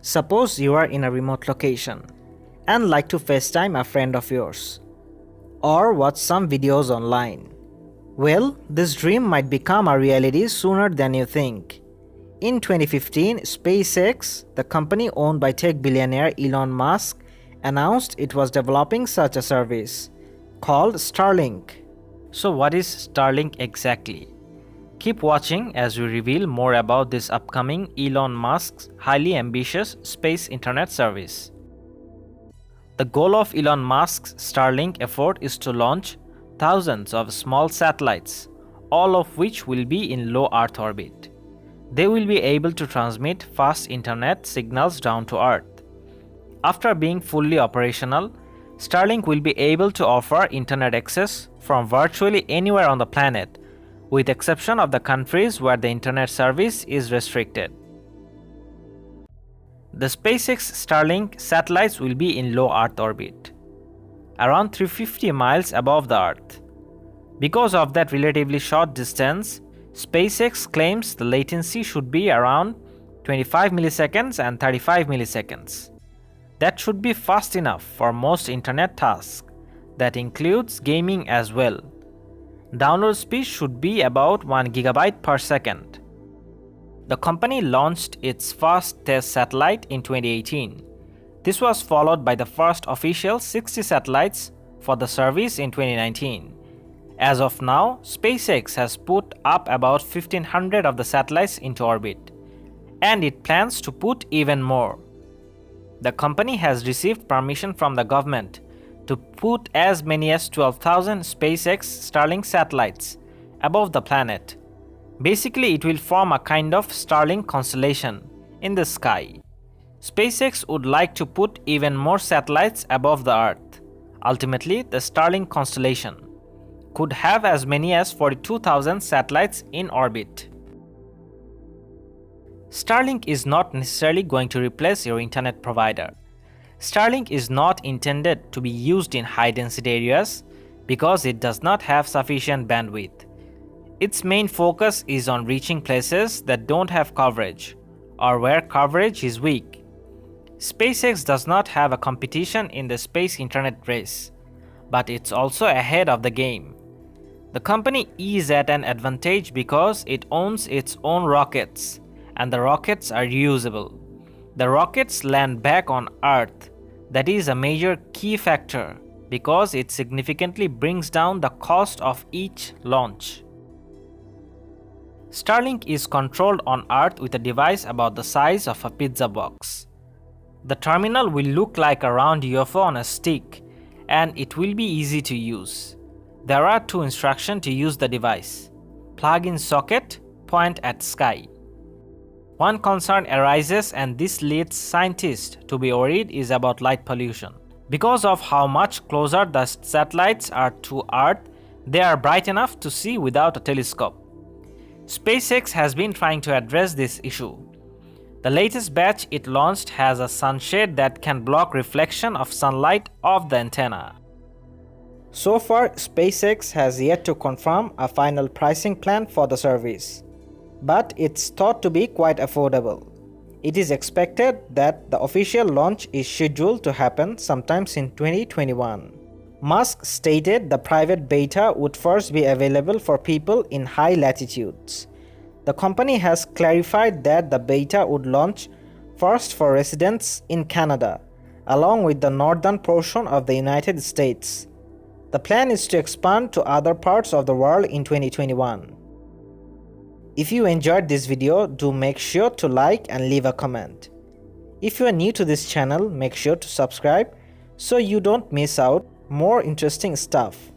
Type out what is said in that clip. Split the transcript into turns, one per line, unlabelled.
Suppose you are in a remote location and like to FaceTime a friend of yours or watch some videos online. Well, this dream might become a reality sooner than you think. In 2015, SpaceX, the company owned by tech billionaire Elon Musk, announced it was developing such a service called Starlink. So what is Starlink exactly? Keep watching as we reveal more about this upcoming Elon Musk's highly ambitious space internet service. The goal of Elon Musk's Starlink effort is to launch thousands of small satellites, all of which will be in low Earth orbit. They will be able to transmit fast internet signals down to Earth. After being fully operational, Starlink will be able to offer internet access from virtually anywhere on the planet, with exception of the countries where the internet service is restricted. The SpaceX Starlink satellites will be in low Earth orbit, around 350 miles above the Earth. Because of that relatively short distance, SpaceX claims the latency should be around 25 milliseconds and 35 milliseconds. That should be fast enough for most internet tasks. That includes gaming as well. Download speed should be about 1 GB per second. The company launched its first test satellite in 2018. This was followed by the first official 60 satellites for the service in 2019. As of now, SpaceX has put up about 1,500 of the satellites into orbit, and it plans to put even more. The company has received permission from the government to put as many as 12,000 SpaceX Starlink satellites above the planet. Basically, it will form a kind of Starlink constellation in the sky. SpaceX would like to put even more satellites above the Earth. Ultimately, the Starlink constellation could have as many as 42,000 satellites in orbit. Starlink is not necessarily going to replace your internet provider. Starlink is not intended to be used in high-density areas because it does not have sufficient bandwidth. Its main focus is on reaching places that don't have coverage or where coverage is weak. SpaceX does not have a competition in the space internet race, but it's also ahead of the game. The company is at an advantage because it owns its own rockets, and the rockets are reusable. The rockets land back on Earth. That is a major key factor because it significantly brings down the cost of each launch. Starlink is controlled on Earth with a device about the size of a pizza box. The terminal will look like a round UFO on a stick, and it will be easy to use. There are 2 instructions to use the device: plug in socket, point at sky. One concern arises, and this leads scientists to be worried, is about light pollution. Because of how much closer the satellites are to Earth, they are bright enough to see without a telescope. SpaceX has been trying to address this issue. The latest batch it launched has a sunshade that can block reflection of sunlight off the antenna. So far, SpaceX has yet to confirm a final pricing plan for the service, but it's thought to be quite affordable. It is expected that the official launch is scheduled to happen sometime in 2021. Musk stated the private beta would first be available for people in high latitudes. The company has clarified that the beta would launch first for residents in Canada, along with the northern portion of the United States. The plan is to expand to other parts of the world in 2021. If you enjoyed this video, do make sure to like and leave a comment. If you are new to this channel, make sure to subscribe so you don't miss out more interesting stuff.